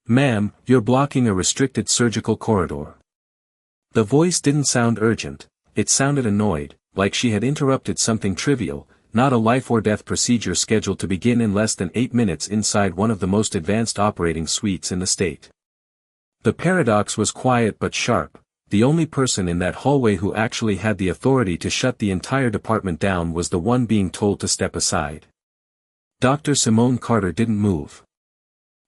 "Ma'am, you're blocking a restricted surgical corridor." The voice didn't sound urgent, it sounded annoyed, like she had interrupted something trivial, not a life-or-death procedure scheduled to begin in less than 8 minutes inside one of the most advanced operating suites in the state. The paradox was quiet but sharp. The only person in that hallway who actually had the authority to shut the entire department down was the one being told to step aside. Dr. Simone Carter didn't move.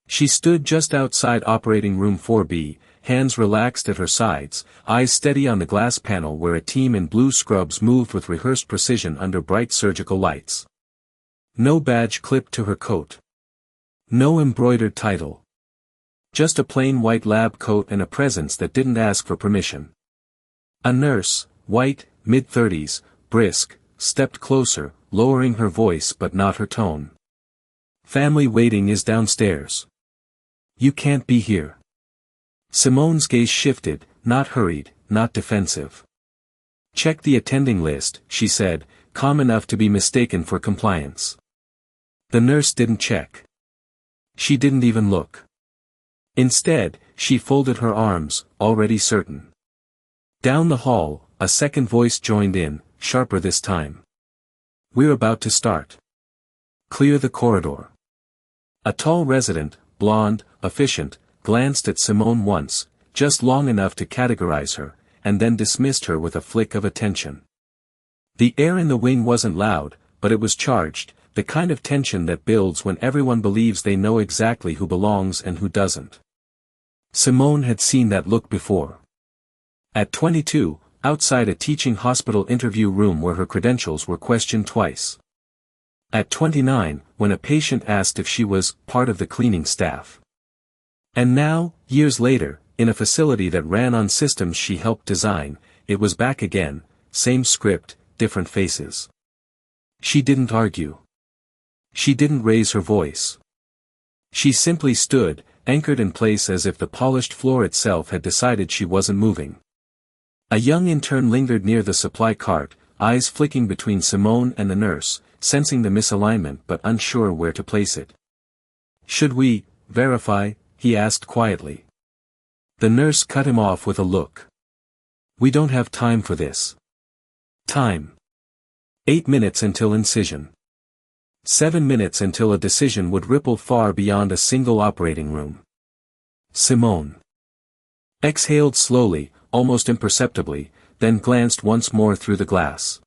She stood just outside operating room 4B, hands relaxed at her sides, eyes steady on the glass panel where a team in blue scrubs moved with rehearsed precision under bright surgical lights. No badge clipped to her coat. No embroidered title. Just a plain white lab coat and a presence that didn't ask for permission. A nurse, white, mid-30s, brisk, stepped closer, lowering her voice but not her tone. "Family waiting is downstairs. You can't be here." Simone's gaze shifted, not hurried, not defensive. "Check the attending list," she said, calm enough to be mistaken for compliance. The nurse didn't check. She didn't even look. Instead, she folded her arms, already certain. Down the hall, a second voice joined in, sharper this time. "We're about to start. Clear the corridor." A tall resident, blonde, efficient, glanced at Simone once, just long enough to categorize her, and then dismissed her with a flick of attention. The air in the wing wasn't loud, but it was charged, the kind of tension that builds when everyone believes they know exactly who belongs and who doesn't. Simone had seen that look before. At 22, outside a teaching hospital interview room where her credentials were questioned twice. At 29, when a patient asked if she was part of the cleaning staff. And now, years later, in a facility that ran on systems she helped design, it was back again, same script, different faces. She didn't argue. She didn't raise her voice. She simply stood, anchored in place as if the polished floor itself had decided she wasn't moving. A young intern lingered near the supply cart, eyes flicking between Simone and the nurse, sensing the misalignment but unsure where to place it. "Should we verify?" he asked quietly. The nurse cut him off with a look. "We don't have time for this." Time. 8 minutes until incision. 7 minutes until a decision would ripple far beyond a single operating room. Simone exhaled slowly, almost imperceptibly, then glanced once more through the glass.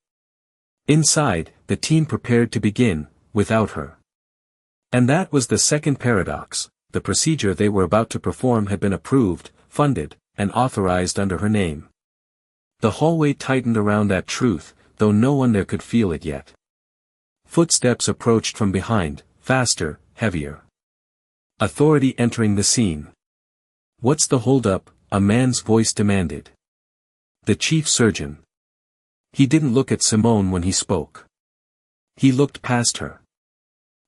Inside, the team prepared to begin, without her. And that was the second paradox. The procedure they were about to perform had been approved, funded, and authorized under her name. The hallway tightened around that truth, though no one there could feel it yet. Footsteps approached from behind, faster, heavier. Authority entering the scene. "What's the holdup?" a man's voice demanded. The chief surgeon. He didn't look at Simone when he spoke. He looked past her.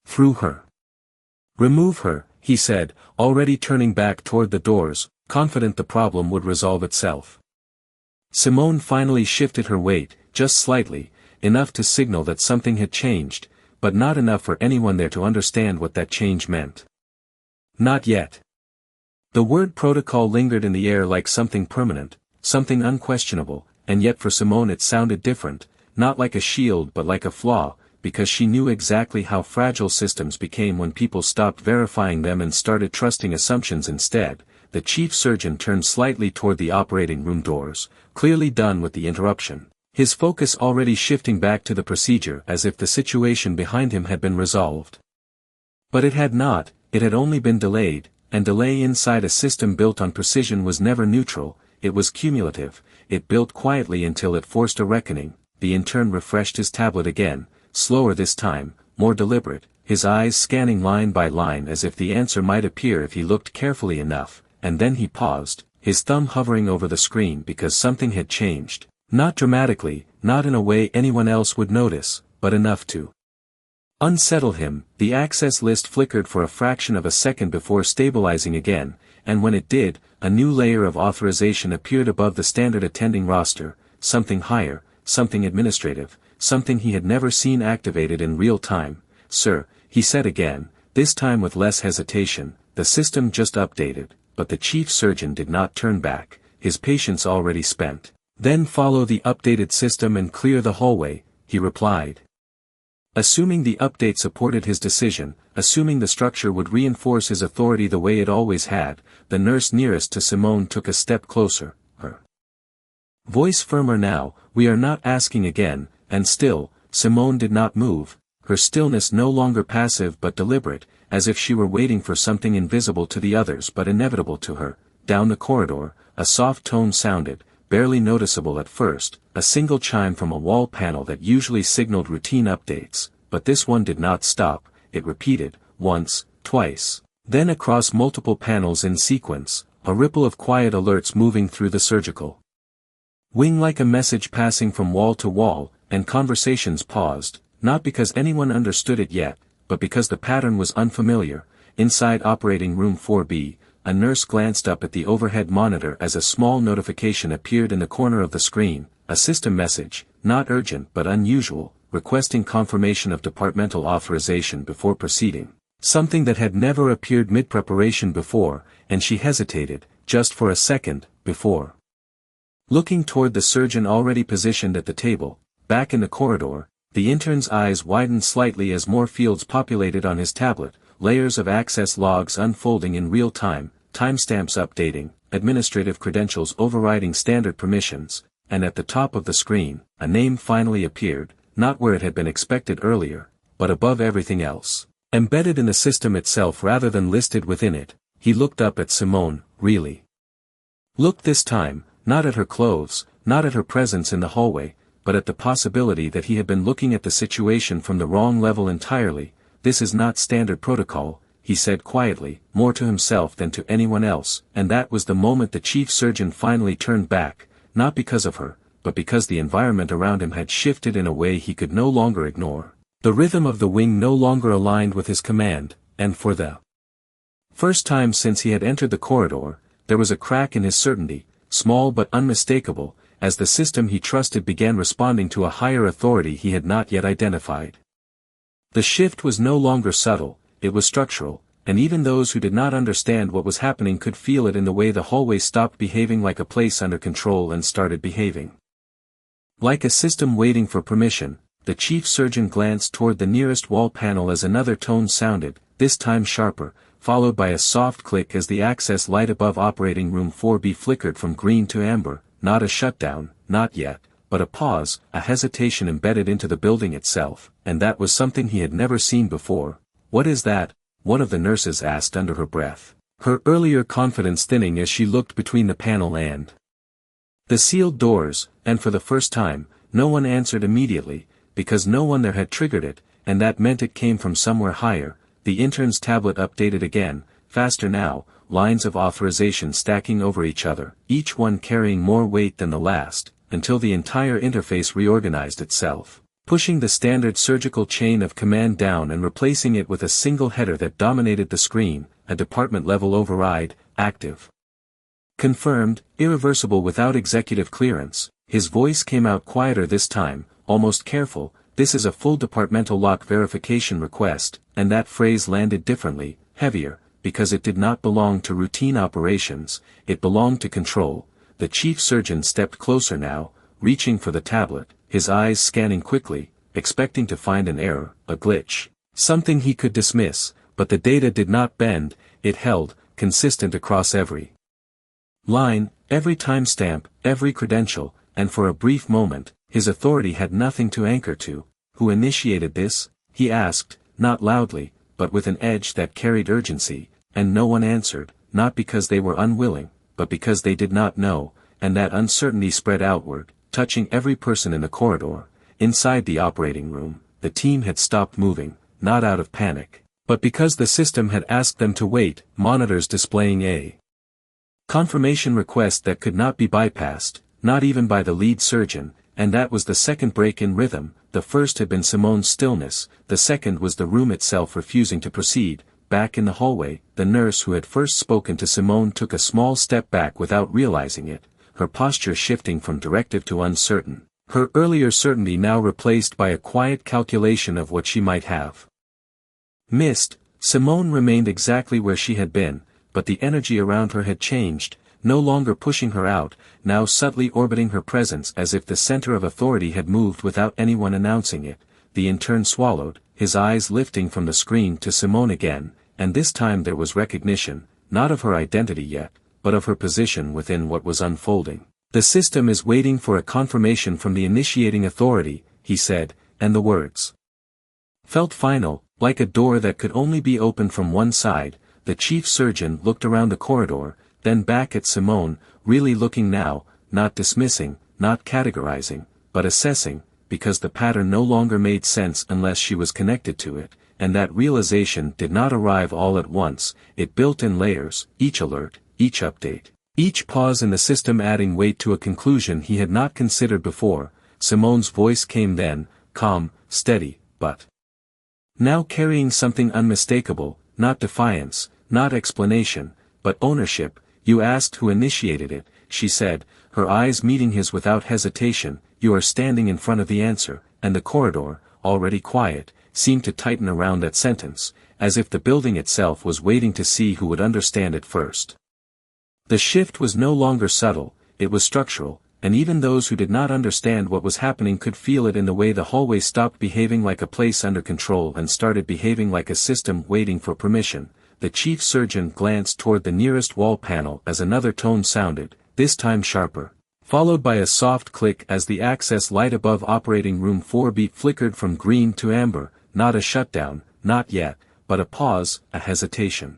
Through her. "Remove her," he said, already turning back toward the doors, confident the problem would resolve itself. Simone finally shifted her weight, just slightly, enough to signal that something had changed, but not enough for anyone there to understand what that change meant. Not yet. The word protocol lingered in the air like something permanent, something unquestionable, and yet for Simone it sounded different, not like a shield but like a flaw, because she knew exactly how fragile systems became when people stopped verifying them and started trusting assumptions instead. The chief surgeon turned slightly toward the operating room doors, clearly done with the interruption, his focus already shifting back to the procedure as if the situation behind him had been resolved. But it had not, it had only been delayed, and delay inside a system built on precision was never neutral, it was cumulative, it built quietly until it forced a reckoning. The intern refreshed his tablet again, slower this time, more deliberate, his eyes scanning line by line as if the answer might appear if he looked carefully enough, and then he paused, his thumb hovering over the screen because something had changed, not dramatically, not in a way anyone else would notice, but enough to unsettle him. The access list flickered for a fraction of a second before stabilizing again, and when it did, a new layer of authorization appeared above the standard attending roster, something higher, something administrative, something he had never seen activated in real time. "Sir," he said again, this time with less hesitation, the system just updated, but the chief surgeon did not turn back, his patience already spent. Then follow the updated system and clear the hallway, he replied. Assuming the update supported his decision, assuming the structure would reinforce his authority the way it always had, the nurse nearest to Simone took a step closer, her voice firmer now. "We are not asking again," and still, Simone did not move, her stillness no longer passive but deliberate, as if she were waiting for something invisible to the others but inevitable to her. Down the corridor, a soft tone sounded, barely noticeable at first, a single chime from a wall panel that usually signaled routine updates, but this one did not stop. It repeated, once, twice, then across multiple panels in sequence, a ripple of quiet alerts moving through the surgical wing like a message passing from wall to wall, and conversations paused, not because anyone understood it yet, but because the pattern was unfamiliar. Inside operating room 4B, a nurse glanced up at the overhead monitor as a small notification appeared in the corner of the screen, a system message, not urgent but unusual, requesting confirmation of departmental authorization before proceeding. Something that had never appeared mid-preparation before, and she hesitated, just for a second, before looking toward the surgeon already positioned at the table. Back in the corridor, the intern's eyes widened slightly as more fields populated on his tablet, layers of access logs unfolding in real time, timestamps updating, administrative credentials overriding standard permissions, and at the top of the screen, a name finally appeared, not where it had been expected earlier, but above everything else, embedded in the system itself rather than listed within it. He looked up at Simone, really looked this time, not at her clothes, not at her presence in the hallway, but at the possibility that he had been looking at the situation from the wrong level entirely. "This is not standard protocol," he said quietly, more to himself than to anyone else, and that was the moment the chief surgeon finally turned back, not because of her, but because the environment around him had shifted in a way he could no longer ignore. The rhythm of the wing no longer aligned with his command, and for the first time since he had entered the corridor, there was a crack in his certainty, small but unmistakable, as the system he trusted began responding to a higher authority he had not yet identified. The shift was no longer subtle, it was structural, and even those who did not understand what was happening could feel it in the way the hallway stopped behaving like a place under control and started behaving like a system waiting for permission. The chief surgeon glanced toward the nearest wall panel as another tone sounded, this time sharper, followed by a soft click as the access light above operating room 4B flickered from green to amber. Not a shutdown, not yet, but a pause, a hesitation embedded into the building itself, and that was something he had never seen before. "What is that?" one of the nurses asked under her breath, her earlier confidence thinning as she looked between the panel and the sealed doors, and for the first time, no one answered immediately, because no one there had triggered it, and that meant it came from somewhere higher. The intern's tablet updated again, faster now, lines of authorization stacking over each other, each one carrying more weight than the last, until the entire interface reorganized itself, pushing the standard surgical chain of command down and replacing it with a single header that dominated the screen, a department-level override, active. Confirmed, irreversible without executive clearance. His voice came out quieter this time, almost careful. "This is a full departmental lock verification request," and that phrase landed differently, heavier, because it did not belong to routine operations, it belonged to control. The chief surgeon stepped closer now, reaching for the tablet, his eyes scanning quickly, expecting to find an error, a glitch, something he could dismiss, but the data did not bend, it held, consistent across every line, every timestamp, every credential, and for a brief moment, his authority had nothing to anchor to. "Who initiated this?" he asked, not loudly, but with an edge that carried urgency, and no one answered, not because they were unwilling, but because they did not know, and that uncertainty spread outward, touching every person in the corridor. Inside the operating room, the team had stopped moving, not out of panic, but because the system had asked them to wait, monitors displaying a confirmation request that could not be bypassed, not even by the lead surgeon, and that was the second break in rhythm. The first had been Simone's stillness, the second was the room itself refusing to proceed. Back in the hallway, the nurse who had first spoken to Simone took a small step back without realizing it, her posture shifting from directive to uncertain, her earlier certainty now replaced by a quiet calculation of what she might have missed. Simone remained exactly where she had been, but the energy around her had changed, no longer pushing her out, now subtly orbiting her presence as if the center of authority had moved without anyone announcing it. The intern swallowed, his eyes lifting from the screen to Simone again, and this time there was recognition, not of her identity yet, but of her position within what was unfolding. "The system is waiting for a confirmation from the initiating authority," he said, and the words felt final, like a door that could only be opened from one side. The chief surgeon looked around the corridor, then back at Simone, really looking now, not dismissing, not categorizing, but assessing, because the pattern no longer made sense unless she was connected to it, and that realization did not arrive all at once. It built in layers, each alert, each update, each pause in the system adding weight to a conclusion he had not considered before. Simone's voice came then, calm, steady, but now carrying something unmistakable, not defiance, not explanation, but ownership. "You asked who initiated it," she said, her eyes meeting his without hesitation. "You are standing in front of the answer," and the corridor, already quiet, seemed to tighten around that sentence, as if the building itself was waiting to see who would understand it first. The shift was no longer subtle, it was structural, and even those who did not understand what was happening could feel it in the way the hallway stopped behaving like a place under control and started behaving like a system waiting for permission. The chief surgeon glanced toward the nearest wall panel as another tone sounded, this time sharper, followed by a soft click as the access light above operating room 4B flickered from green to amber. Not a shutdown, not yet, but a pause, a hesitation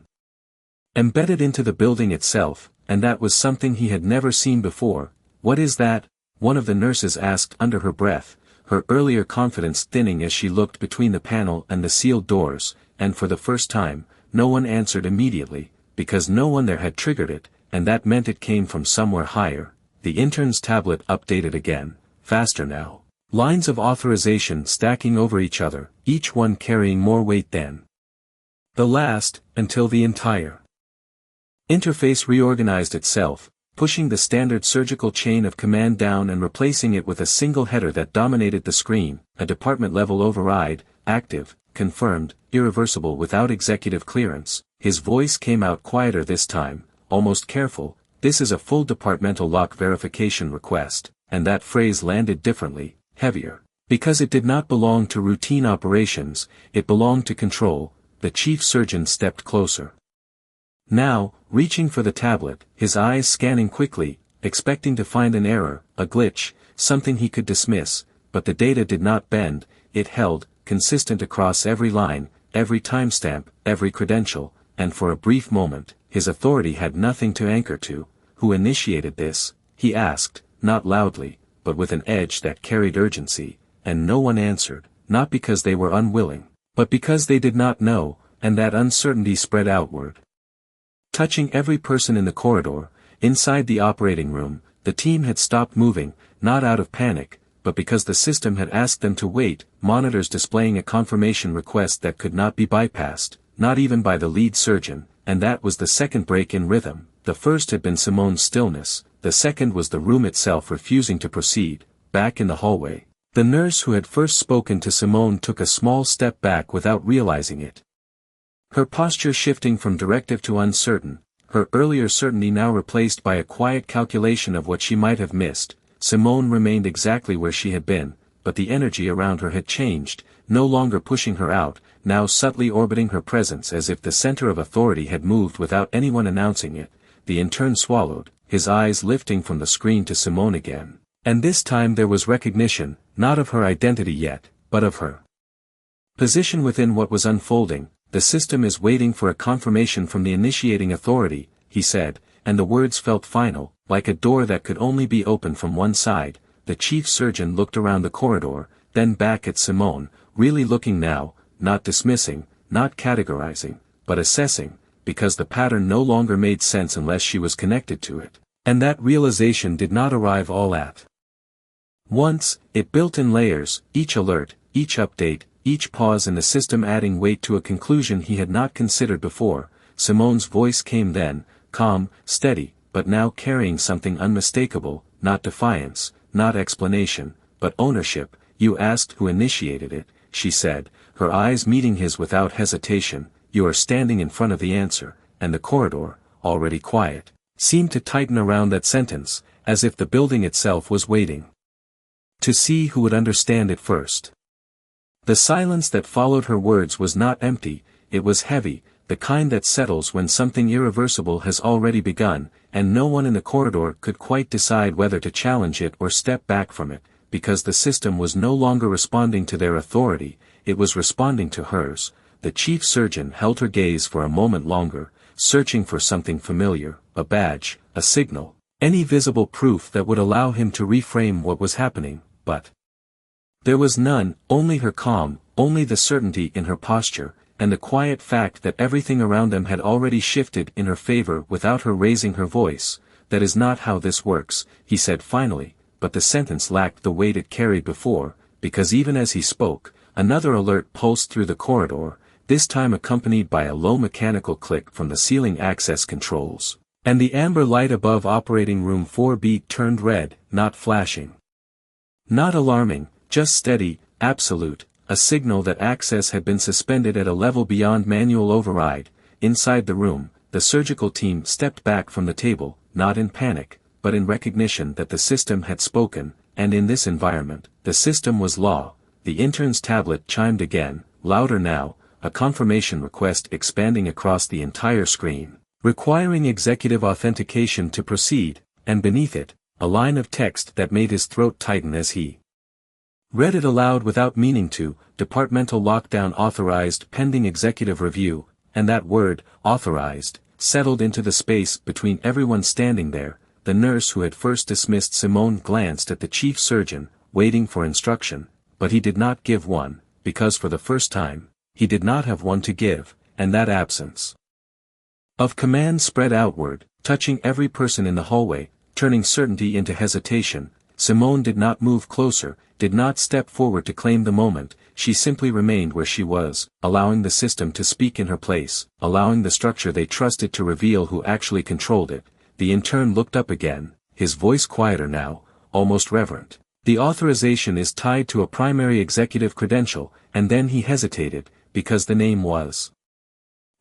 embedded into the building itself, and that was something he had never seen before. "What is that?" one of the nurses asked under her breath, her earlier confidence thinning as she looked between the panel and the sealed doors, and for the first time, no one answered immediately, because no one there had triggered it, and that meant it came from somewhere higher. The intern's tablet updated again, faster now. Lines of authorization stacking over each other, each one carrying more weight than the last, until the entire interface reorganized itself, pushing the standard surgical chain of command down and replacing it with a single header that dominated the screen, a department-level override, active, confirmed, irreversible without executive clearance. His voice came out quieter this time, almost careful. "This is a full departmental lock verification request," and that phrase landed differently, heavier. Because it did not belong to routine operations, it belonged to control. The chief surgeon stepped closer. Now, reaching for the tablet, his eyes scanning quickly, expecting to find an error, a glitch, something he could dismiss, but the data did not bend. It held, consistent across every line, every timestamp, every credential, and for a brief moment, his authority had nothing to anchor to. "Who initiated this?" he asked, not loudly, but with an edge that carried urgency, and no one answered, not because they were unwilling, but because they did not know, and that uncertainty spread outward, touching every person in the corridor. Inside the operating room, the team had stopped moving, not out of panic, but because the system had asked them to wait, monitors displaying a confirmation request that could not be bypassed, not even by the lead surgeon, and that was the second break in rhythm. The first had been Simone's stillness, the second was the room itself refusing to proceed. Back in the hallway, the nurse who had first spoken to Simone took a small step back without realizing it. Her posture shifting from directive to uncertain, her earlier certainty now replaced by a quiet calculation of what she might have missed. Simone remained exactly where she had been, but the energy around her had changed, no longer pushing her out, now subtly orbiting her presence as if the center of authority had moved without anyone announcing it. The intern swallowed, his eyes lifting from the screen to Simone again, and this time there was recognition, not of her identity yet, but of her position within what was unfolding. "The system is waiting for a confirmation from the initiating authority," he said, and the words felt final, like a door that could only be opened from one side. The chief surgeon looked around the corridor, then back at Simone, really looking now, not dismissing, not categorizing, but assessing, because the pattern no longer made sense unless she was connected to it. And that realization did not arrive all at once. It built in layers, each alert, each update, each pause in the system adding weight to a conclusion he had not considered before. Simone's voice came then, calm, steady, but now carrying something unmistakable, not defiance, not explanation, but ownership. "You asked who initiated it," she said, her eyes meeting his without hesitation. you are standing in front of the answer, and the corridor, already quiet, seemed to tighten around that sentence, as if the building itself was waiting to see who would understand it first. The silence that followed her words was not empty, it was heavy, the kind that settles when something irreversible has already begun, and no one in the corridor could quite decide whether to challenge it or step back from it, because the system was no longer responding to their authority, it was responding to hers. The chief surgeon held her gaze for a moment longer, searching for something familiar, a badge, a signal, any visible proof that would allow him to reframe what was happening, but there was none, only her calm, only the certainty in her posture, and the quiet fact that everything around them had already shifted in her favor without her raising her voice. That is not how this works, he said finally, but the sentence lacked the weight it carried before, because even as he spoke, another alert pulsed through the corridor, this time accompanied by a low mechanical click from the ceiling access controls, and the amber light above operating room 4B turned red, not flashing, not alarming, just steady, absolute, a signal that access had been suspended at a level beyond manual override. Inside the room, the surgical team stepped back from the table, not in panic, but in recognition that the system had spoken, and in this environment, the system was law. The intern's tablet chimed again, louder now, a confirmation request expanding across the entire screen, requiring executive authentication to proceed, and beneath it, a line of text that made his throat tighten as he read it aloud without meaning to. Departmental lockdown authorized pending executive review, and that word, authorized, settled into the space between everyone standing there. The nurse who had first dismissed Simone glanced at the chief surgeon, waiting for instruction, but he did not give one, because for the first time, he did not have one to give, and that absence of command spread outward, touching every person in the hallway, turning certainty into hesitation. Simone did not move closer, did not step forward to claim the moment, she simply remained where she was, allowing the system to speak in her place, allowing the structure they trusted to reveal who actually controlled it. The intern looked up again, his voice quieter now, almost reverent. The authorization is tied to a primary executive credential, and then he hesitated, because the name was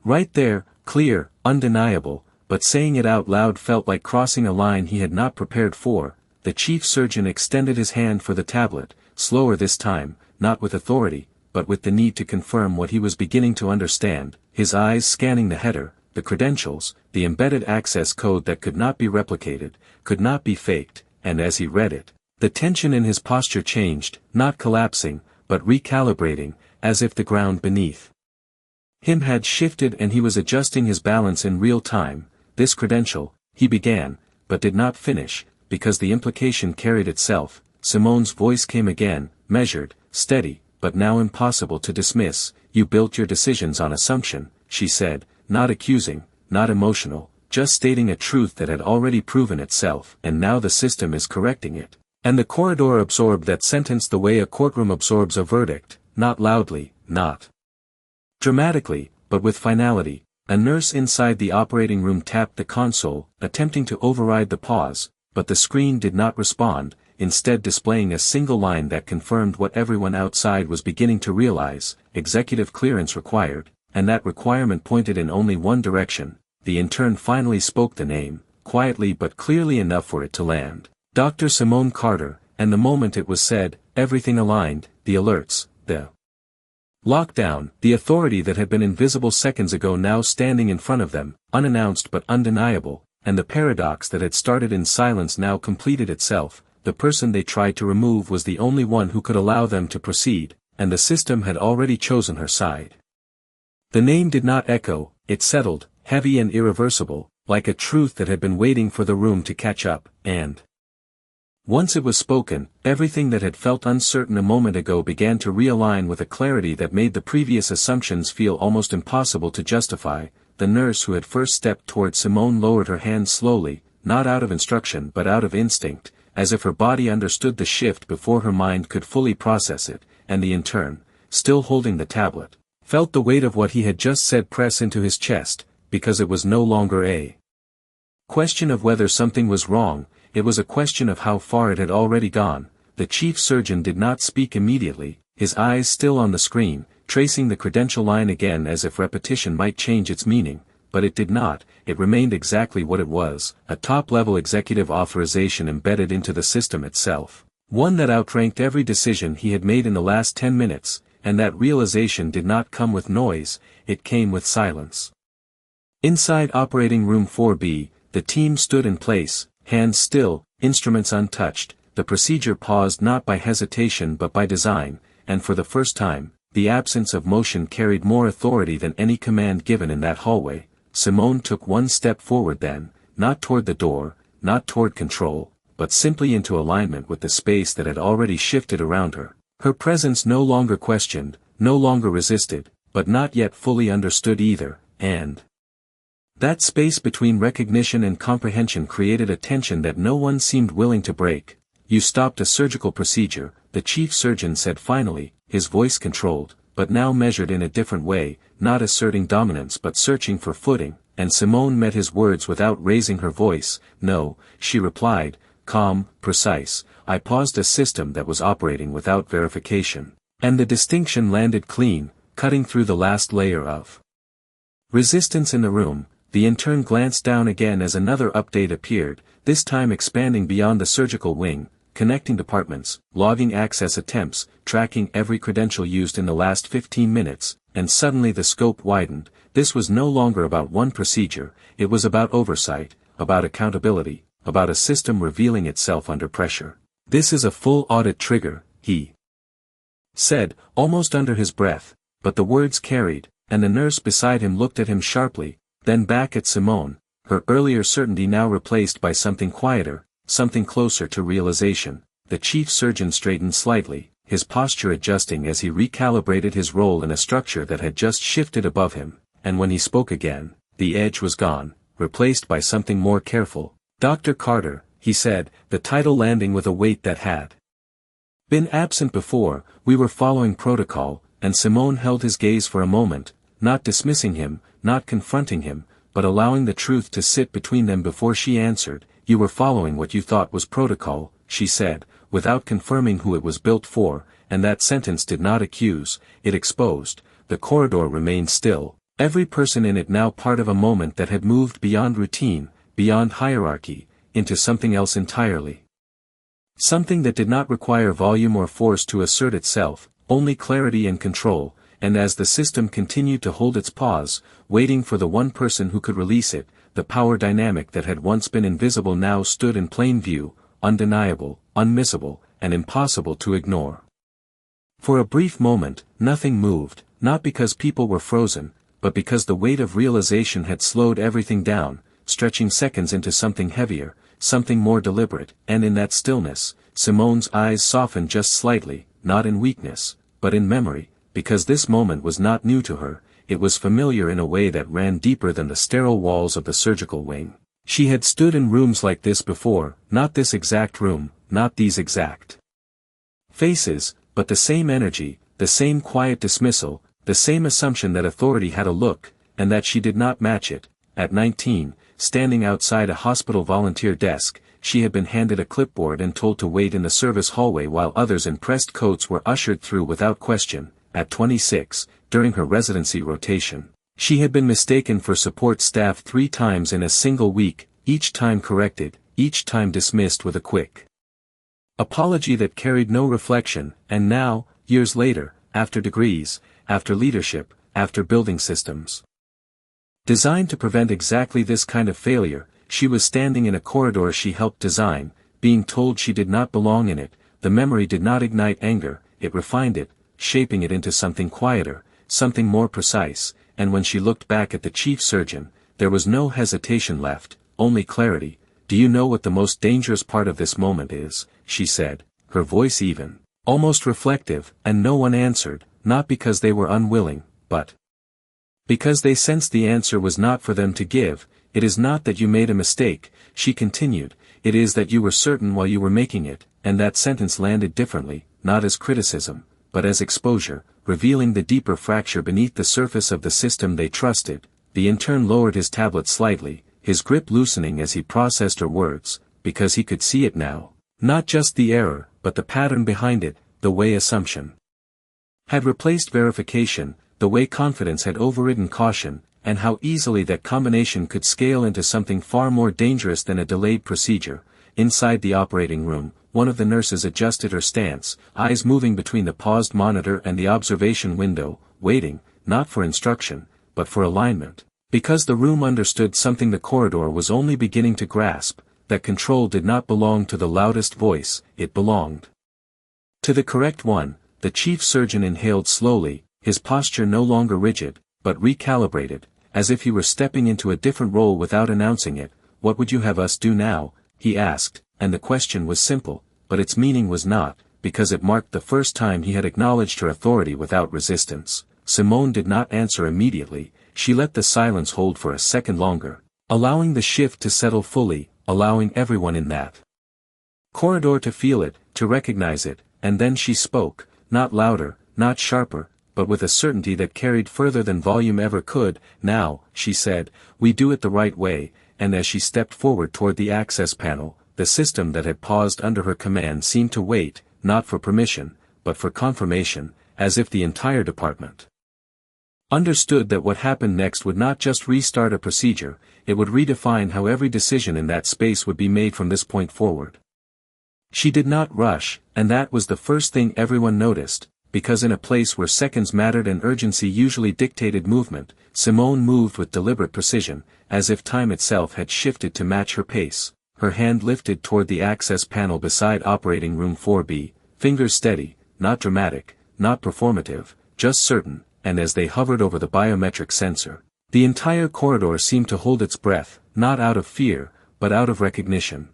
right there, clear, undeniable, but saying it out loud felt like crossing a line he had not prepared for. The chief surgeon extended his hand for the tablet, slower this time, not with authority, but with the need to confirm what he was beginning to understand, his eyes scanning the header, the credentials, the embedded access code that could not be replicated, could not be faked, and as he read it, the tension in his posture changed, not collapsing, but recalibrating, as if the ground beneath him had shifted and he was adjusting his balance in real time. This credential, he began, but did not finish, because the implication carried itself. Simone's voice came again, measured, steady, but now impossible to dismiss. You built your decisions on assumption, she said, not accusing, not emotional, just stating a truth that had already proven itself, and now the system is correcting it. And the corridor absorbed that sentence the way a courtroom absorbs a verdict, not loudly, not dramatically, but with finality. A nurse inside the operating room tapped the console, attempting to override the pause, but the screen did not respond, instead displaying a single line that confirmed what everyone outside was beginning to realize: executive clearance required, and that requirement pointed in only one direction. The intern finally spoke the name, quietly but clearly enough for it to land. Dr. Simone Carter, and the moment it was said, everything aligned, the alerts, the lockdown, the authority that had been invisible seconds ago now standing in front of them, unannounced but undeniable, and the paradox that had started in silence now completed itself. The person they tried to remove was the only one who could allow them to proceed, and the system had already chosen her side. The name did not echo, it settled, heavy and irreversible, like a truth that had been waiting for the room to catch up, and once it was spoken, everything that had felt uncertain a moment ago began to realign with a clarity that made the previous assumptions feel almost impossible to justify. The nurse who had first stepped toward Simone lowered her hand slowly, not out of instruction but out of instinct, as if her body understood the shift before her mind could fully process it, and the intern, still holding the tablet, felt the weight of what he had just said press into his chest, because it was no longer a question of whether something was wrong, it was a question of how far it had already gone. The chief surgeon did not speak immediately, his eyes still on the screen, tracing the credential line again as if repetition might change its meaning, but it did not. It remained exactly what it was, a top-level executive authorization embedded into the system itself. One that outranked every decision he had made in the last 10 minutes, and that realization did not come with noise, it came with silence. Inside Operating Room 4B, the team stood in place, hands still, instruments untouched. The procedure paused not by hesitation but by design, and for the first time, the absence of motion carried more authority than any command given in that hallway. Simone took one step forward then, not toward the door, not toward control, but simply into alignment with the space that had already shifted around her. Her presence no longer questioned, no longer resisted, but not yet fully understood either, and that space between recognition and comprehension created a tension that no one seemed willing to break. "You stopped a surgical procedure," the chief surgeon said finally, his voice controlled, but now measured in a different way, not asserting dominance but searching for footing, and Simone met his words without raising her voice. "No," she replied, calm, precise, "I paused a system that was operating without verification." And the distinction landed clean, cutting through the last layer of resistance in the room. The intern glanced down again as another update appeared, this time expanding beyond the surgical wing, connecting departments, logging access attempts, tracking every credential used in the last 15 minutes, and suddenly the scope widened. This was no longer about one procedure, it was about oversight, about accountability, about a system revealing itself under pressure. "This is a full audit trigger," he said, almost under his breath, but the words carried, and the nurse beside him looked at him sharply, then back at Simone, her earlier certainty now replaced by something quieter, something closer to realization. The chief surgeon straightened slightly, his posture adjusting as he recalibrated his role in a structure that had just shifted above him, and when he spoke again, the edge was gone, replaced by something more careful. "Dr. Carter," he said, the title landing with a weight that had been absent before. "We were following protocol," and Simone held his gaze for a moment, not dismissing him, not confronting him, but allowing the truth to sit between them before she answered. "You were following what you thought was protocol," she said, without confirming who it was built for, and that sentence did not accuse, it exposed. The corridor remained still, every person in it now part of a moment that had moved beyond routine, beyond hierarchy, into something else entirely. Something that did not require volume or force to assert itself, only clarity and control. And as the system continued to hold its pause, waiting for the one person who could release it, the power dynamic that had once been invisible now stood in plain view, undeniable, unmissable, and impossible to ignore. For a brief moment, nothing moved, not because people were frozen, but because the weight of realization had slowed everything down, stretching seconds into something heavier, something more deliberate, and in that stillness, Simone's eyes softened just slightly, not in weakness, but in memory. Because this moment was not new to her, it was familiar in a way that ran deeper than the sterile walls of the surgical wing. She had stood in rooms like this before, not this exact room, not these exact faces, but the same energy, the same quiet dismissal, the same assumption that authority had a look, and that she did not match it. At 19, standing outside a hospital volunteer desk, she had been handed a clipboard and told to wait in the service hallway while others in pressed coats were ushered through without question. At 26, during her residency rotation, she had been mistaken for support staff 3 times in a single week, each time corrected, each time dismissed with a quick apology that carried no reflection, and now, years later, after degrees, after leadership, after building systems designed to prevent exactly this kind of failure, she was standing in a corridor she helped design, being told she did not belong in it. The memory did not ignite anger, it refined it, shaping it into something quieter, something more precise, and when she looked back at the chief surgeon, there was no hesitation left, only clarity. "Do you know what the most dangerous part of this moment is?" she said, her voice even, almost reflective, and no one answered, not because they were unwilling, but because they sensed the answer was not for them to give. "It is not that you made a mistake," she continued, "it is that you were certain while you were making it," and that sentence landed differently, not as criticism, but as exposure, revealing the deeper fracture beneath the surface of the system they trusted. The intern lowered his tablet slightly, his grip loosening as he processed her words, because he could see it now. Not just the error, but the pattern behind it, the way assumption had replaced verification, the way confidence had overridden caution, and how easily that combination could scale into something far more dangerous than a delayed procedure. Inside the operating room, one of the nurses adjusted her stance, eyes moving between the paused monitor and the observation window, waiting, not for instruction, but for alignment. Because the room understood something the corridor was only beginning to grasp, that control did not belong to the loudest voice, it belonged to the correct one. The chief surgeon inhaled slowly, his posture no longer rigid, but recalibrated, as if he were stepping into a different role without announcing it. "What would you have us do now?" he asked, and the question was simple, but its meaning was not, because it marked the first time he had acknowledged her authority without resistance. Simone did not answer immediately, she let the silence hold for a second longer, allowing the shift to settle fully, allowing everyone in that corridor to feel it, to recognize it, and then she spoke, not louder, not sharper, but with a certainty that carried further than volume ever could. "Now," she said, "we do it the right way," and as she stepped forward toward the access panel, the system that had paused under her command seemed to wait, not for permission, but for confirmation, as if the entire department understood that what happened next would not just restart a procedure, it would redefine how every decision in that space would be made from this point forward. She did not rush, and that was the first thing everyone noticed, because in a place where seconds mattered and urgency usually dictated movement, Simone moved with deliberate precision, as if time itself had shifted to match her pace, her hand lifted toward the access panel beside operating room 4B, fingers steady, not dramatic, not performative, just certain, and as they hovered over the biometric sensor, the entire corridor seemed to hold its breath, not out of fear, but out of recognition.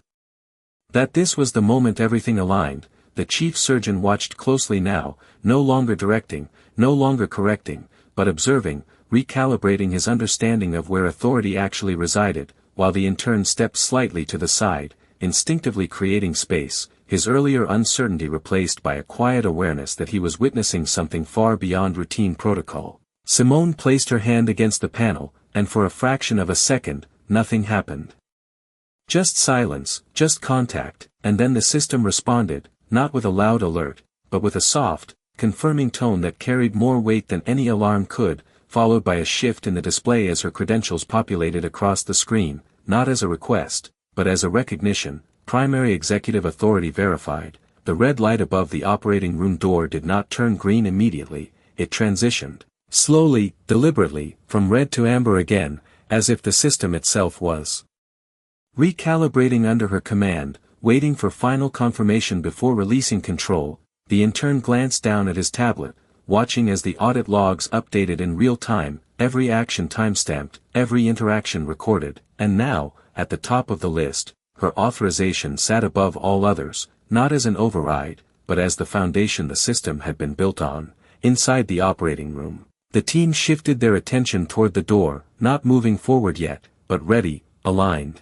That this was the moment everything aligned. The chief surgeon watched closely now, no longer directing, no longer correcting, but observing, recalibrating his understanding of where authority actually resided, while the intern stepped slightly to the side, instinctively creating space, his earlier uncertainty replaced by a quiet awareness that he was witnessing something far beyond routine protocol. Simone placed her hand against the panel, and for a fraction of a second, nothing happened. Just silence, just contact, and then the system responded, not with a loud alert, but with a soft, confirming tone that carried more weight than any alarm could, followed by a shift in the display as her credentials populated across the screen, not as a request, but as a recognition. Primary executive authority verified. The red light above the operating room door did not turn green immediately, it transitioned, slowly, deliberately, from red to amber again, as if the system itself was recalibrating under her command, waiting for final confirmation before releasing control. The intern glanced down at his tablet, watching as the audit logs updated in real time, every action timestamped, every interaction recorded, and now, at the top of the list, her authorization sat above all others, not as an override, but as the foundation the system had been built on. Inside the operating room, the team shifted their attention toward the door, not moving forward yet, but ready, aligned,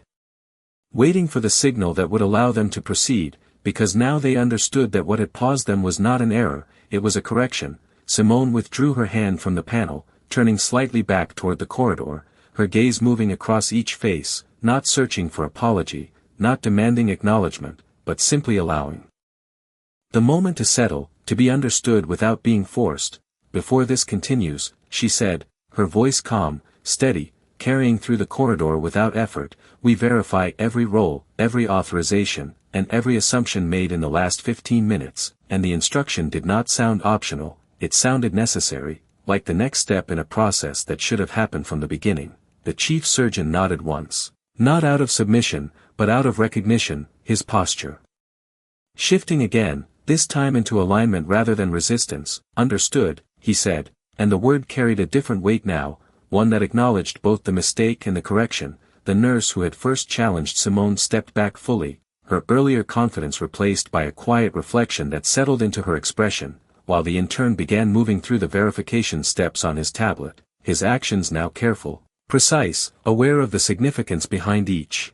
waiting for the signal that would allow them to proceed, because now they understood that what had paused them was not an error, it was a correction. Simone withdrew her hand from the panel, turning slightly back toward the corridor, her gaze moving across each face, not searching for apology, not demanding acknowledgement, but simply allowing the moment to settle, to be understood without being forced. "Before this continues," she said, her voice calm, steady, carrying through the corridor without effort, "we verify every role, every authorization, and every assumption made in the last 15 minutes, and the instruction did not sound optional, it sounded necessary, like the next step in a process that should have happened from the beginning." The chief surgeon nodded once, not out of submission, but out of recognition, his posture shifting again, this time into alignment rather than resistance. "Understood," he said, and the word carried a different weight now, one that acknowledged both the mistake and the correction. The nurse who had first challenged Simone stepped back fully, her earlier confidence replaced by a quiet reflection that settled into her expression, while the intern began moving through the verification steps on his tablet, his actions now careful, precise, aware of the significance behind each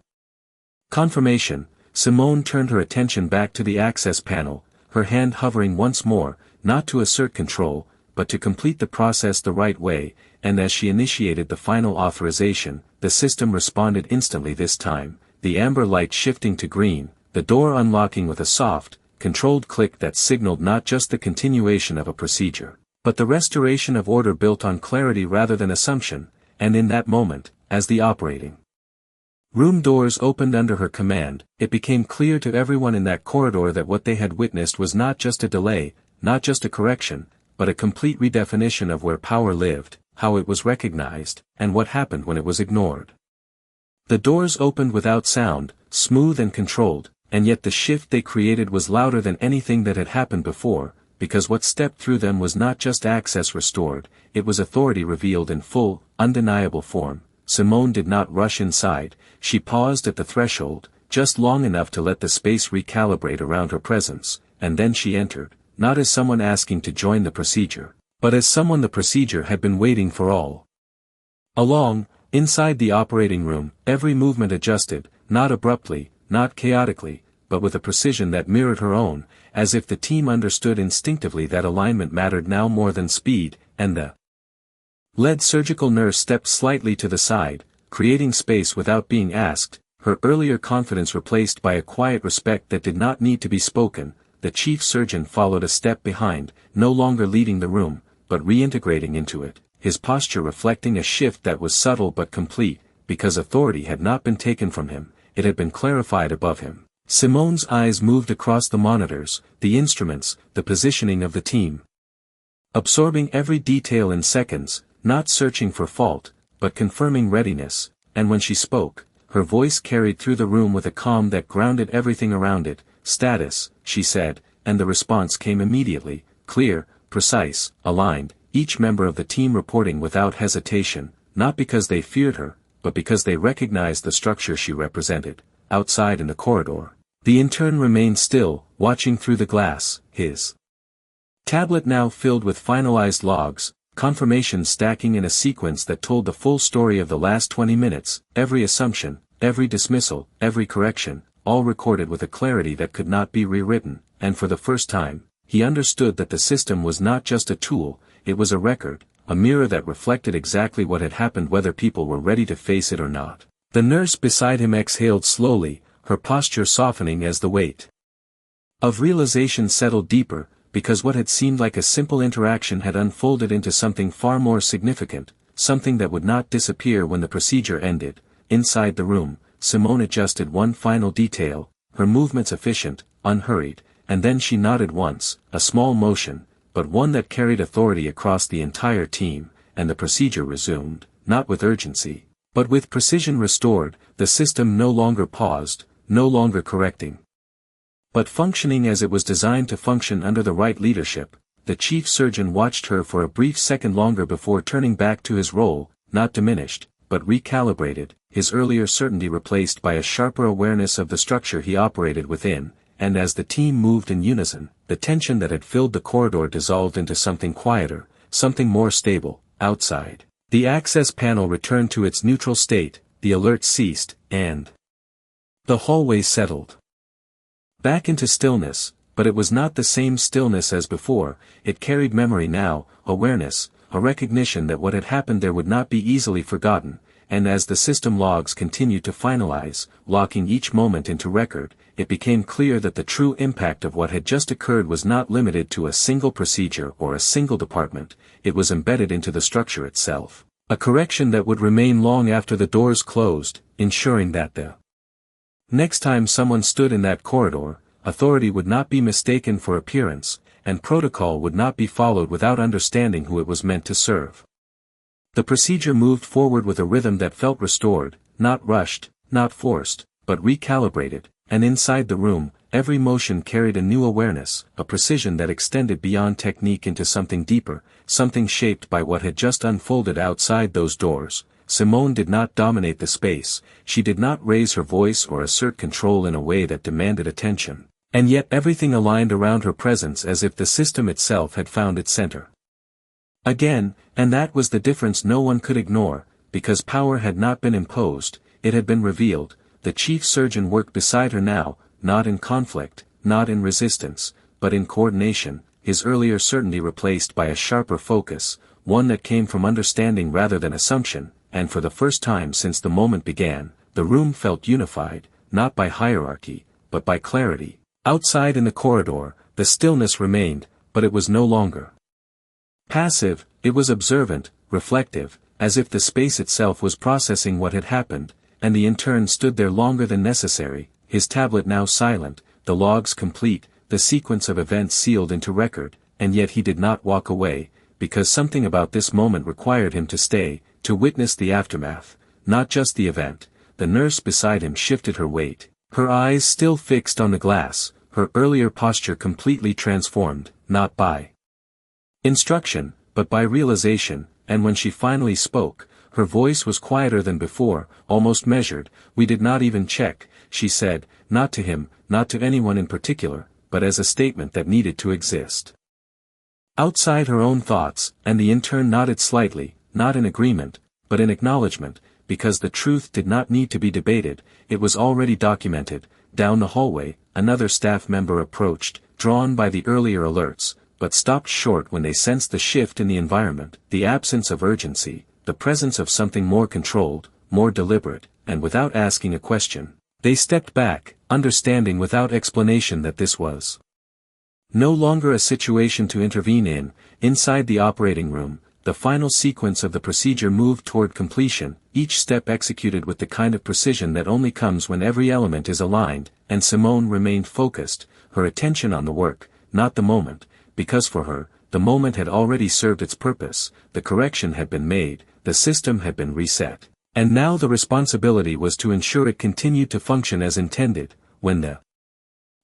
confirmation. Simone turned her attention back to the access panel, her hand hovering once more, not to assert control, but to complete the process the right way, and as she initiated the final authorization, the system responded instantly this time, the amber light shifting to green, the door unlocking with a soft, controlled click that signaled not just the continuation of a procedure, but the restoration of order built on clarity rather than assumption, and in that moment, as the operating room doors opened under her command, it became clear to everyone in that corridor that what they had witnessed was not just a delay, not just a correction, but a complete redefinition of where power lived, how it was recognized, and what happened when it was ignored. The doors opened without sound, smooth and controlled, and yet the shift they created was louder than anything that had happened before, because what stepped through them was not just access restored, it was authority revealed in full, undeniable form. Simone did not rush inside, she paused at the threshold, just long enough to let the space recalibrate around her presence, and then she entered, not as someone asking to join the procedure, but as someone the procedure had been waiting for all along. Inside the operating room, every movement adjusted, not abruptly, not chaotically, but with a precision that mirrored her own, as if the team understood instinctively that alignment mattered now more than speed, and the lead surgical nurse stepped slightly to the side, creating space without being asked, her earlier confidence replaced by a quiet respect that did not need to be spoken. The chief surgeon followed a step behind, no longer leading the room, but reintegrating into it, his posture reflecting a shift that was subtle but complete, because authority had not been taken from him, it had been clarified above him. Simone's eyes moved across the monitors, the instruments, the positioning of the team, absorbing every detail in seconds, not searching for fault, but confirming readiness, and when she spoke, her voice carried through the room with a calm that grounded everything around it. "Status," she said, and the response came immediately, clear, precise, aligned, each member of the team reporting without hesitation, not because they feared her, but because they recognized the structure she represented. Outside in the corridor, the intern remained still, watching through the glass, his tablet now filled with finalized logs, confirmations stacking in a sequence that told the full story of the last 20 minutes, every assumption, every dismissal, every correction, all recorded with a clarity that could not be rewritten, and for the first time, he understood that the system was not just a tool, it was a record, a mirror that reflected exactly what had happened whether people were ready to face it or not. The nurse beside him exhaled slowly, her posture softening as the weight of realization settled deeper, because what had seemed like a simple interaction had unfolded into something far more significant, something that would not disappear when the procedure ended. Inside the room, Simone adjusted one final detail, her movements efficient, unhurried, and then she nodded once, a small motion, but one that carried authority across the entire team, and the procedure resumed, not with urgency, but with precision restored. The system no longer paused, no longer correcting, but functioning as it was designed to function under the right leadership. The chief surgeon watched her for a brief second longer before turning back to his role, not diminished, but recalibrated, his earlier certainty replaced by a sharper awareness of the structure he operated within, and as the team moved in unison, the tension that had filled the corridor dissolved into something quieter, something more stable. Outside, the access panel returned to its neutral state, the alert ceased, and the hallway settled back into stillness, but it was not the same stillness as before. It carried memory now, awareness, a recognition that what had happened there would not be easily forgotten, and as the system logs continued to finalize, locking each moment into record, it became clear that the true impact of what had just occurred was not limited to a single procedure or a single department, it was embedded into the structure itself. A correction that would remain long after the doors closed, ensuring that the next time someone stood in that corridor, authority would not be mistaken for appearance, and protocol would not be followed without understanding who it was meant to serve. The procedure moved forward with a rhythm that felt restored, not rushed, not forced, but recalibrated, and inside the room, every motion carried a new awareness, a precision that extended beyond technique into something deeper, something shaped by what had just unfolded outside those doors. Simone did not dominate the space, she did not raise her voice or assert control in a way that demanded attention, and yet everything aligned around her presence as if the system itself had found its center again, and that was the difference no one could ignore, because power had not been imposed, it had been revealed. The chief surgeon worked beside her now, not in conflict, not in resistance, but in coordination, his earlier certainty replaced by a sharper focus, one that came from understanding rather than assumption, and for the first time since the moment began, the room felt unified, not by hierarchy, but by clarity. Outside in the corridor, the stillness remained, but it was no longer Passive, it was observant, reflective, as if the space itself was processing what had happened, and the intern stood there longer than necessary, his tablet now silent, the logs complete, the sequence of events sealed into record, and yet he did not walk away, because something about this moment required him to stay, to witness the aftermath, not just the event. The nurse beside him shifted her weight, her eyes still fixed on the glass, her earlier posture completely transformed, not by instruction, but by realization, and when she finally spoke, her voice was quieter than before, almost measured. "We did not even check," she said, not to him, not to anyone in particular, but as a statement that needed to exist outside her own thoughts, and the intern nodded slightly, not in agreement, but in acknowledgement, because the truth did not need to be debated, it was already documented. Down the hallway, another staff member approached, drawn by the earlier alerts, but stopped short when they sensed the shift in the environment, the absence of urgency, the presence of something more controlled, more deliberate, and without asking a question. They stepped back, understanding without explanation that this was no longer a situation to intervene in. Inside the operating room, the final sequence of the procedure moved toward completion, each step executed with the kind of precision that only comes when every element is aligned, and Simone remained focused, her attention on the work, not the moment, because for her, the moment had already served its purpose, the correction had been made, the system had been reset, and now the responsibility was to ensure it continued to function as intended. When the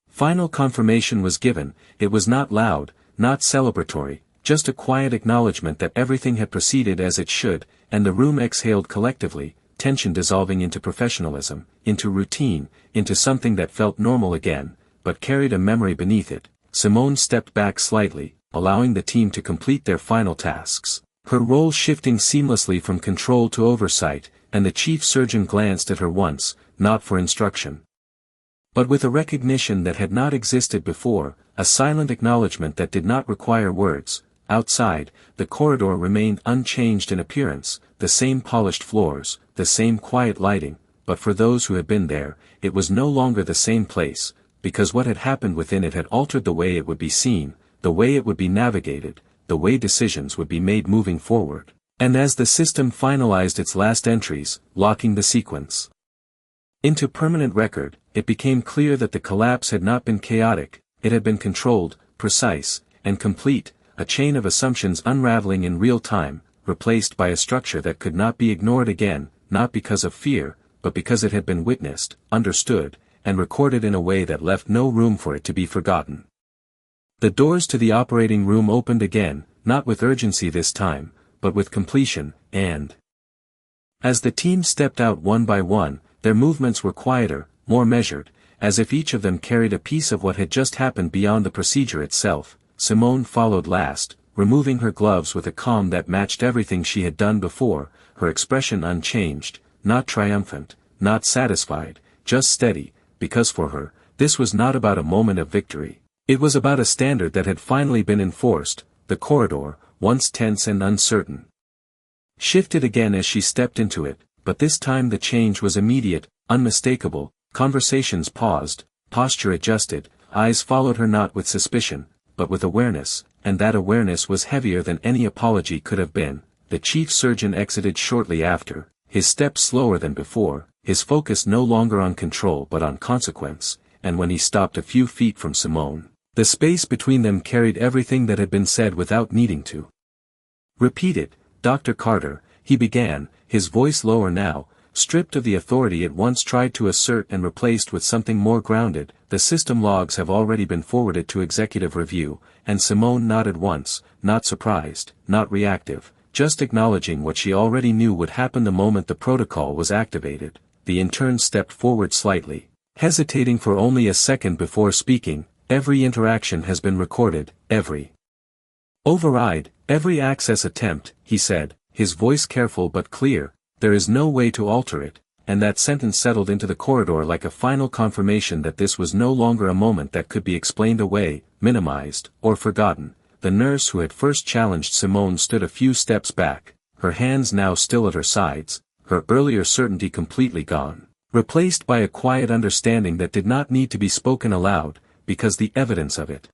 final confirmation was given, it was not loud, not celebratory, just a quiet acknowledgement that everything had proceeded as it should, and the room exhaled collectively, tension dissolving into professionalism, into routine, into something that felt normal again, but carried a memory beneath it. Simone stepped back slightly, allowing the team to complete their final tasks, her role shifting seamlessly from control to oversight, and the chief surgeon glanced at her once, not for instruction, but with a recognition that had not existed before, a silent acknowledgement that did not require words. Outside, the corridor remained unchanged in appearance, the same polished floors, the same quiet lighting, but for those who had been there, it was no longer the same place, because what had happened within it had altered the way it would be seen, the way it would be navigated, the way decisions would be made moving forward. And as the system finalized its last entries, locking the sequence into permanent record, it became clear that the collapse had not been chaotic, it had been controlled, precise, and complete, a chain of assumptions unraveling in real time, replaced by a structure that could not be ignored again, not because of fear, but because it had been witnessed, understood, and recorded in a way that left no room for it to be forgotten. The doors to the operating room opened again, not with urgency this time, but with completion, and as the team stepped out one by one, their movements were quieter, more measured, as if each of them carried a piece of what had just happened beyond the procedure itself. Simone followed last, removing her gloves with a calm that matched everything she had done before, her expression unchanged, not triumphant, not satisfied, just steady, because for her, this was not about a moment of victory. It was about a standard that had finally been enforced. The corridor, once tense and uncertain, shifted again as she stepped into it, but this time the change was immediate, unmistakable. Conversations paused, posture adjusted, eyes followed her not with suspicion, but with awareness, and that awareness was heavier than any apology could have been. The chief surgeon exited shortly after, his steps slower than before, his focus no longer on control but on consequence, and when he stopped a few feet from Simone, the space between them carried everything that had been said without needing to repeat it. "Dr. Carter," he began, his voice lower now, stripped of the authority it once tried to assert and replaced with something more grounded. "The system logs have already been forwarded to executive review," and Simone nodded once, not surprised, not reactive, just acknowledging what she already knew would happen the moment the protocol was activated. The intern stepped forward slightly, hesitating for only a second before speaking. "Every interaction has been recorded, every override, every access attempt," he said, his voice careful but clear. "There is no way to alter it," and that sentence settled into the corridor like a final confirmation that this was no longer a moment that could be explained away, minimized, or forgotten. The nurse who had first challenged Simone stood a few steps back, her hands now still at her sides, her earlier certainty completely gone, replaced by a quiet understanding that did not need to be spoken aloud, because the evidence of it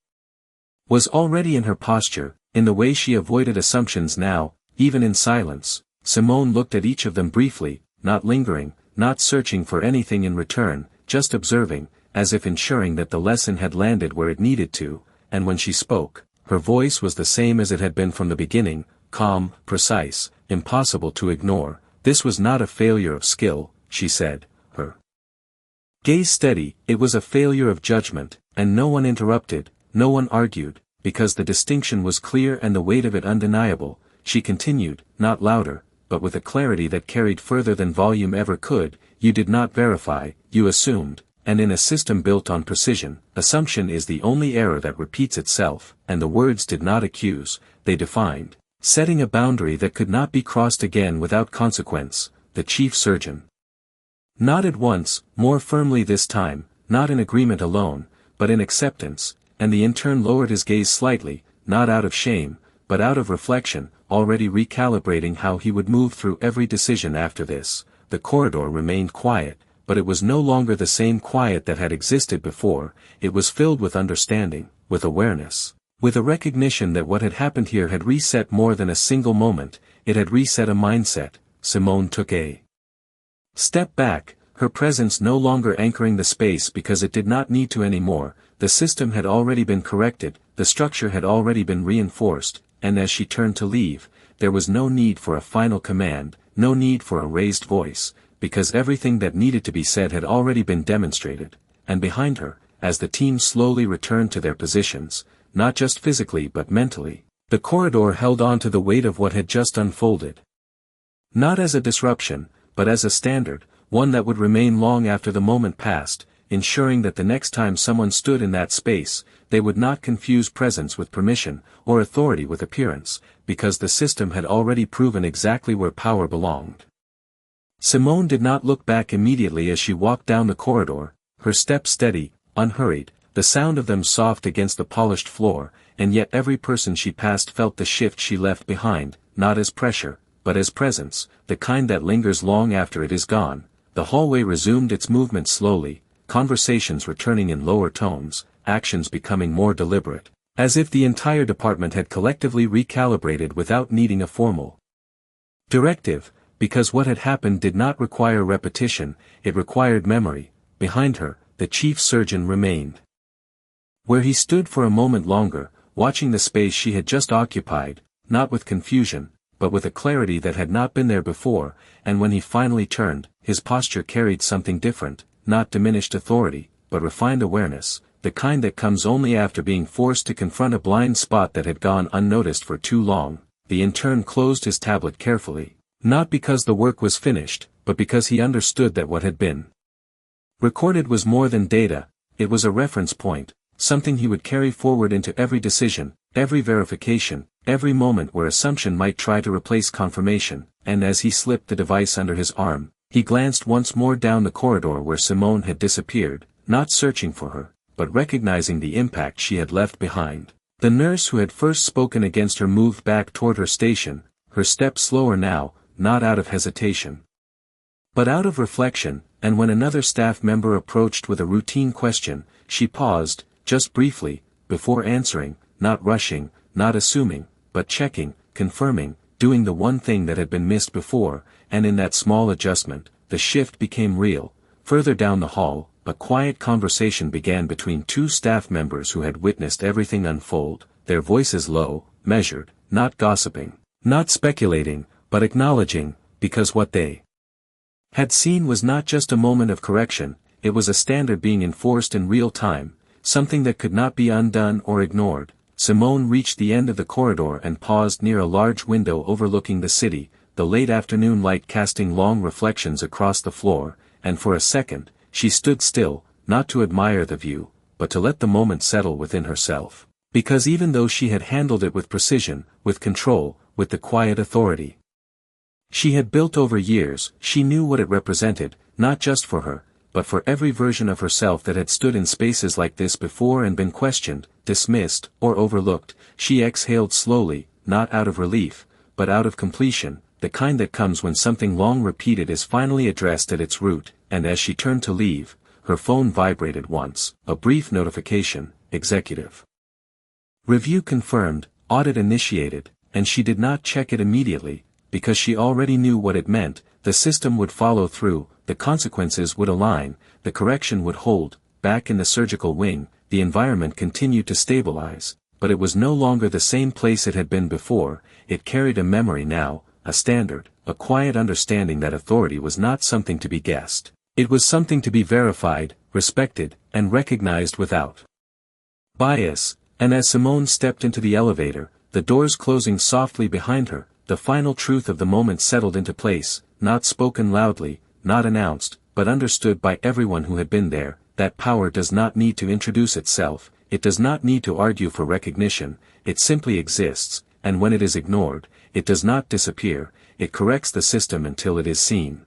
was already in her posture, in the way she avoided assumptions now, even in silence. Simone looked at each of them briefly, not lingering, not searching for anything in return, just observing, as if ensuring that the lesson had landed where it needed to, and when she spoke, her voice was the same as it had been from the beginning, calm, precise, impossible to ignore. This was not a failure of skill, she said, her gaze steady. It was a failure of judgment, and no one interrupted, no one argued, because the distinction was clear and the weight of it undeniable. She continued, not louder, but with a clarity that carried further than volume ever could. You did not verify, you assumed, and in a system built on precision, assumption is the only error that repeats itself, and the words did not accuse, they defined, setting a boundary that could not be crossed again without consequence. The chief surgeon nodded once, more firmly this time, not in agreement alone, but in acceptance, and the intern lowered his gaze slightly, not out of shame, but out of reflection, already recalibrating how he would move through every decision after this. The corridor remained quiet, but it was no longer the same quiet that had existed before. It was filled with understanding, with awareness, with a recognition that what had happened here had reset more than a single moment. It had reset a mindset. Simone took a step back, her presence no longer anchoring the space because it did not need to anymore. The system had already been corrected, the structure had already been reinforced, and as she turned to leave, there was no need for a final command, no need for a raised voice, because everything that needed to be said had already been demonstrated. And behind her, as the team slowly returned to their positions, not just physically but mentally, the corridor held on to the weight of what had just unfolded. Not as a disruption, but as a standard, one that would remain long after the moment passed, ensuring that the next time someone stood in that space, they would not confuse presence with permission, or authority with appearance, because the system had already proven exactly where power belonged. Simone did not look back immediately as she walked down the corridor, her steps steady, unhurried, the sound of them soft against the polished floor, and yet every person she passed felt the shift she left behind, not as pressure, but as presence, the kind that lingers long after it is gone. The hallway resumed its movement slowly, conversations returning in lower tones, actions becoming more deliberate, as if the entire department had collectively recalibrated without needing a formal directive, because what had happened did not require repetition, it required memory. Behind her, the chief surgeon remained where he stood for a moment longer, watching the space she had just occupied, not with confusion, but with a clarity that had not been there before, and when he finally turned, his posture carried something different, not diminished authority, but refined awareness, the kind that comes only after being forced to confront a blind spot that had gone unnoticed for too long. The intern closed his tablet carefully, not because the work was finished, but because he understood that what had been recorded was more than data, it was a reference point, something he would carry forward into every decision, every verification, every moment where assumption might try to replace confirmation. And as he slipped the device under his arm, he glanced once more down the corridor where Simone had disappeared, not searching for her, but recognizing the impact she had left behind. The nurse who had first spoken against her moved back toward her station, her steps slower now, not out of hesitation, but out of reflection, and when another staff member approached with a routine question, she paused, just briefly, before answering, not rushing, not assuming, but checking, confirming, doing the one thing that had been missed before, and in that small adjustment, the shift became real. Further down the hall, a quiet conversation began between two staff members who had witnessed everything unfold, their voices low, measured, not gossiping, not speculating, but acknowledging, because what they had seen was not just a moment of correction, it was a standard being enforced in real time, something that could not be undone or ignored. Simone reached the end of the corridor and paused near a large window overlooking the city, the late afternoon light casting long reflections across the floor, and for a second, she stood still, not to admire the view, but to let the moment settle within herself. Because even though she had handled it with precision, with control, with the quiet authority she had built over years, she knew what it represented, not just for her, but for every version of herself that had stood in spaces like this before and been questioned, dismissed, or overlooked. She exhaled slowly, not out of relief, but out of completion, the kind that comes when something long repeated is finally addressed at its root. And as she turned to leave, her phone vibrated once, a brief notification, executive review confirmed, audit initiated, and she did not check it immediately, because she already knew what it meant. The system would follow through, the consequences would align, the correction would hold. Back in the surgical wing, the environment continued to stabilize, but it was no longer the same place it had been before. It carried a memory now, a standard, a quiet understanding that authority was not something to be guessed. It was something to be verified, respected, and recognized without bias. And as Simone stepped into the elevator, the doors closing softly behind her, the final truth of the moment settled into place, not spoken loudly, not announced, but understood by everyone who had been there. That power does not need to introduce itself, it does not need to argue for recognition, it simply exists, and when it is ignored, it does not disappear, it corrects the system until it is seen.